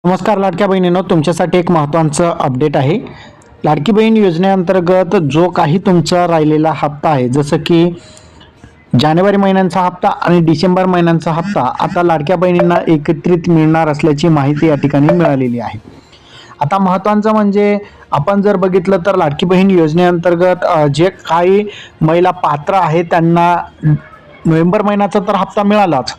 नमस्कार लाडक्या बहिणींनो, तुमच्यासाठी एक महत्त्वाचं अपडेट आहे। लाडकी बहीण योजनेअंतर्गत जो काही तुमचा राहिलेला हप्ता आहे, जसं की जानेवारी महिन्यांचा हप्ता आणि डिसेंबर महिन्यांचा हप्ता आता लाडक्या बहिणींना एकत्रित मिळणार असल्याची माहिती या ठिकाणी मिळालेली आहे। आता महत्त्वाचं म्हणजे आपण जर बघितलं तर लाडकी बहीण योजनेअंतर्गत जे काही महिला पात्र आहेत त्यांना नोव्हेंबर महिन्याचा तर हप्ता मिळालाच,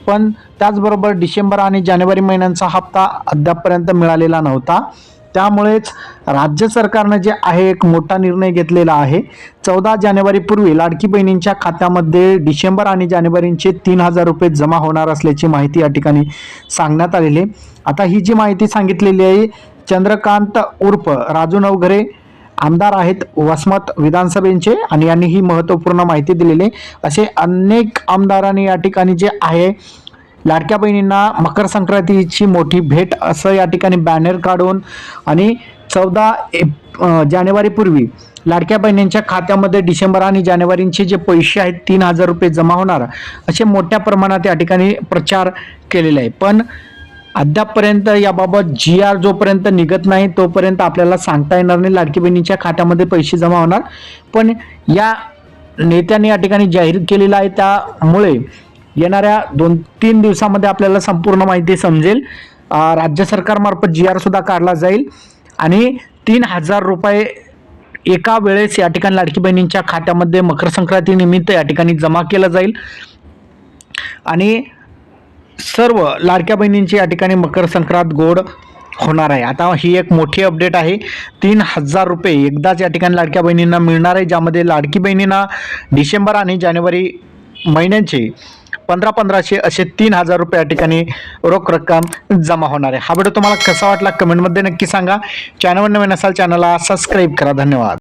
पण त्याचबरोबर डिसेंबर आणि जानेवारी महिन्यांचा हप्ता अद्यापपर्यंत मिळालेला नव्हता। त्यामुळेच राज्य सरकारने जे आहे एक मोठा निर्णय घेतलेला आहे। 14 जानेवारीपूर्वी लाडकी बहिणींच्या खात्यामध्ये डिसेंबर आणि जानेवारीचे 3000 रुपये जमा होणार असल्याची माहिती या ठिकाणी सांगण्यात आलेली आहे। आता ही जी माहिती सांगितलेली आहे, चंद्रकांत उर्फ राजू नवघरे आमदार आहेत वसमत विधानसभेचे आणि यांनी ही महत्त्वपूर्ण माहिती दिलेली आहे। असे अनेक आमदारांनी या ठिकाणी जे आहे लाडक्या बहिणींना मकर संक्रांतीची मोठी भेट असं या ठिकाणी बॅनर काढून आणि 14 जानेवारीपूर्वी लाडक्या बहिणींच्या खात्यामध्ये डिसेंबर आणि जानेवारीचे जे पैसे आहेत 3000 रुपये जमा होणार असे मोठ्या प्रमाणात या ठिकाणी प्रचार केलेला आहे। पण अद्यापपर्यंत याबाबत GR जोपर्यंत निघत नाही तोपर्यंत आपल्याला सांगता येणार नाही लाडकी बहिणीच्या खात्यामध्ये पैसे जमा होणार। पण या नेत्यांनी या ठिकाणी जाहीर केलेला आहे, त्यामुळे येणाऱ्या 2-3 दिवसामध्ये आपल्याला संपूर्ण माहिती समजेल। राज्य सरकारमार्फत GR सुद्धा काढला जाईल आणि 3000 रुपये एका वेळेस या ठिकाणी लाडकी बहिणींच्या खात्यामध्ये मकर संक्रांती निमित्त या ठिकाणी जमा केला जाईल आणि सर्व लाडक्या बहिणींची या ठिकाणी मकर संक्रांत गोड होणार आहे। आता ही एक मोठी अपडेट आहे। 3000 रुपये एकदाच या ठिकाणी लाडक्या बहिणींना मिळणार आहे, ज्यामध्ये लाडकी बहिणींना डिसेंबर आणि जानेवारी महिन्यांचे 1500 असे 3000 रुपये या ठिकाणी रोख रक्कम जमा होणार आहे। हा व्हिडिओ तुम्हाला कसा वाटला कमेंटमध्ये नक्की सांगा। चॅनलवर नवीन असाल चॅनलला सबस्क्राईब करा। धन्यवाद।